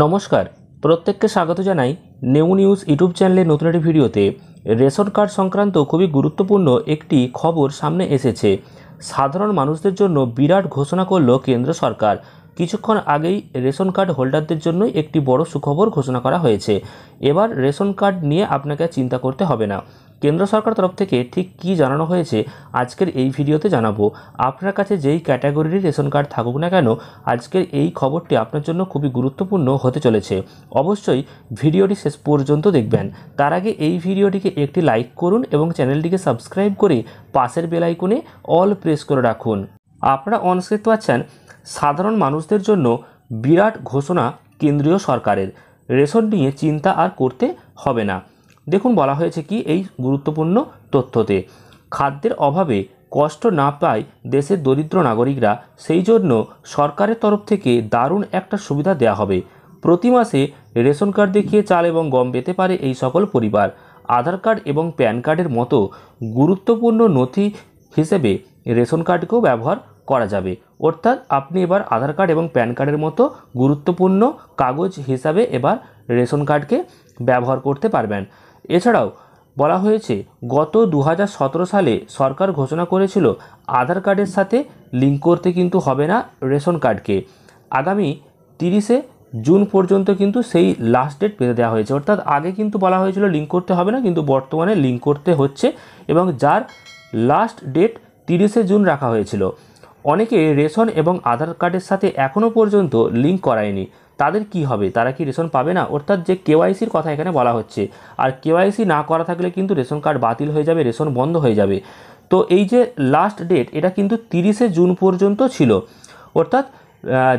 নমস্কার, প্রত্যেককে স্বাগত জানাই নিউ নিউজ ইউটিউব চ্যানেলের নতুন একটি ভিডিওতে। রেশন কার্ড সংক্রান্ত খুবই গুরুত্বপূর্ণ একটি খবর সামনে এসেছে। সাধারণ মানুষদের জন্য বিরাট ঘোষণা করল কেন্দ্র সরকার। কিছুক্ষণ আগেই রেশন কার্ড হোল্ডারদের জন্য একটি বড় সুখবর ঘোষণা করা হয়েছে। এবার রেশন কার্ড নিয়ে আপনাকে চিন্তা করতে হবে না। কেন্দ্র সরকার তরফ থেকে ঠিক কী জানানো হয়েছে আজকের এই ভিডিওতে জানাবো। আপনার কাছে যেই ক্যাটাগরির রেশন কার্ড থাকুক না কেন, আজকের এই খবরটি আপনার জন্য খুবই গুরুত্বপূর্ণ হতে চলেছে। অবশ্যই ভিডিওটি শেষ পর্যন্ত দেখবেন। তার আগে এই ভিডিওটিকে একটি লাইক করুন এবং চ্যানেলটিকে সাবস্ক্রাইব করে পাশের বেল আইকনে অল প্রেস করে রাখুন। আপনারা অনস্ক্রিন পাচ্ছেন সাধারণ মানুষদের জন্য বিরাট ঘোষণা কেন্দ্রীয় সরকারের। রেশন নিয়ে চিন্তা আর করতে হবে না। দেখুন বলা হয়েছে কি এই গুরুত্বপূর্ণ তথ্যতে, খাদ্যের অভাবে কষ্ট না পায় দেশের দরিদ্র নাগরিকরা, সেই জন্য সরকারের তরফ থেকে দারুণ একটা সুবিধা দেওয়া হবে। প্রতি মাসে রেশন কার্ড দেখিয়ে চাল এবং গম পেতে পারে এই সকল পরিবার। আধার কার্ড এবং প্যান কার্ডের মতো গুরুত্বপূর্ণ নথি হিসেবে রেশন কার্ডকেও ব্যবহার করা যাবে। অর্থাৎ আপনি এবার আধার কার্ড এবং প্যান কার্ডের মতো গুরুত্বপূর্ণ কাগজ হিসাবে এবার রেশন কার্ডকে ব্যবহার করতে পারবেন। এছাড়াও বলা হয়েছে গত 2017 সালে সরকার ঘোষণা করেছিল আধার কার্ডের সাথে লিঙ্ক করতে কিন্তু হবে না রেশন কার্ডকে। আগামী 30শে জুন পর্যন্ত কিন্তু সেই লাস্ট ডেট বেঁধে দেওয়া হয়েছে। অর্থাৎ আগে কিন্তু বলা হয়েছিল লিঙ্ক করতে হবে না, কিন্তু বর্তমানে লিঙ্ক করতে হচ্ছে এবং যার লাস্ট ডেট 30শে জুন রাখা হয়েছিল। অনেকে রেশন এবং আধার কার্ডের সাথে এখনও পর্যন্ত লিঙ্ক করায়নি, তাদের কি হবে? তারা কি রেশন পাবে না? অর্থাৎ যে কেওয়াইসির কথা এখানে বলা হচ্ছে, আর কেওয়াইসি না করা থাকলে কিন্তু রেশন কার্ড বাতিল হয়ে যাবে, রেশন বন্ধ হয়ে যাবে। তো এই যে লাস্ট ডেট, এটা কিন্তু 30শে জুন পর্যন্ত ছিল। অর্থাৎ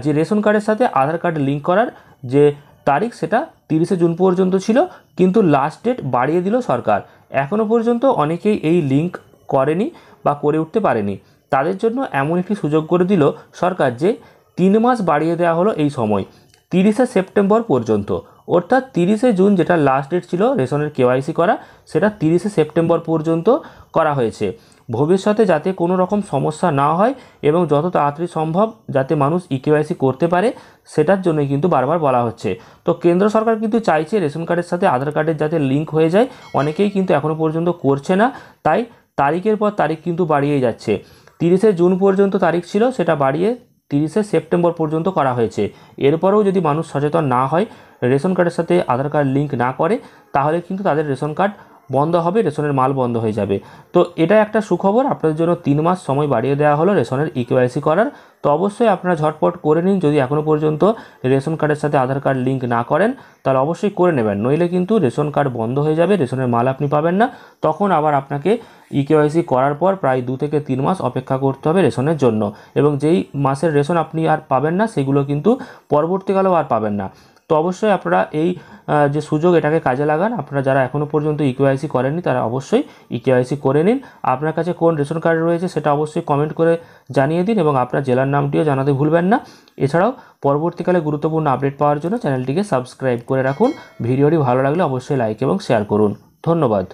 যে রেশন কার্ডের সাথে আধার কার্ড লিঙ্ক করার যে তারিখ সেটা 30শে জুন পর্যন্ত ছিল, কিন্তু লাস্ট ডেট বাড়িয়ে দিল সরকার। এখনও পর্যন্ত অনেকেই এই লিঙ্ক করেনি বা করে উঠতে পারেনি, তাদের জন্য এমন একটি সুযোগ করে দিল সরকার যে 3 মাস বাড়িয়ে দেওয়া হলো এই সময় 30শে সেপ্টেম্বর পর্যন্ত। অর্থাৎ 30শে জুন যেটা লাস্ট ডেট ছিল রেশনের কেওয়াইসি করা, সেটা 30শে সেপ্টেম্বর পর্যন্ত করা হয়েছে। ভবিষ্যতে যাতে কোনো রকম সমস্যা না হয় এবং যত তাড়াতাড়ি সম্ভব যাতে মানুষ ইকেওয়াইসি করতে পারে, সেটার জন্যই কিন্তু বারবার বলা হচ্ছে। তো কেন্দ্র সরকার কিন্তু চাইছে রেশন কার্ডের সাথে আধার কার্ডের যাতে লিঙ্ক হয়ে যায়। অনেকেই কিন্তু এখনও পর্যন্ত করছে না, তাই তারিখের পর তারিখ কিন্তু বাড়িয়েই যাচ্ছে। 30শে জুন পর্যন্ত তারিখ ছিল, সেটা বাড়িয়ে 30শে সেপ্টেম্বর পর্যন্ত করা হয়েছে। এরপরেও যদি মানুষ সচেতন না হয়, রেশন কার্ডের সাথে আধার কার্ড লিঙ্ক না করে, তাহলে কিন্তু তাদের রেশন কার্ড বন্ধ হবে, রেশনের মাল বন্ধ হয়ে যাবে। তো এটা একটা সুখবর, আপনাদের জন্য 3 মাস সময় বাড়িয়ে দেওয়া হলো রেশনের ইকেওয়াইসি করার। তো অবশ্যই আপনারা ঝটপট করে নিন। যদি এখনও পর্যন্ত রেশন কার্ডের সাথে আধার কার্ড লিঙ্ক না করেন, তাহলে অবশ্যই করে নেবেন, নইলে কিন্তু রেশন কার্ড বন্ধ হয়ে যাবে, রেশনের মাল আপনি পাবেন না। তখন আবার আপনাকে ইকেওয়াইসি করার পর প্রায় 2 থেকে 3 মাস অপেক্ষা করতে হবে রেশনের জন্য, এবং যেই মাসের রেশন আপনি আর পাবেন না, সেগুলো কিন্তু পরবর্তীকালেও আর পাবেন না। তো অবশ্যই আপনারা এই যে সুযোগ, এটাকে কাজে লাগান। আপনারা যারা এখনও পর্যন্ত ইকেওয়াইসি করেননি, তারা অবশ্যই ইকেওয়াইসি করে নিন। আপনার কাছে কোন রেশন কার্ড রয়েছে সেটা অবশ্যই কমেন্ট করে জানিয়ে দিন, এবং আপনার জেলার নামটিও জানাতে ভুলবেন না। এছাড়াও পরবর্তীকালে গুরুত্বপূর্ণ আপডেট পাওয়ার জন্য চ্যানেলটিকে সাবস্ক্রাইব করে রাখুন। ভিডিওটি ভালো লাগলে অবশ্যই লাইক এবং শেয়ার করুন। ধন্যবাদ।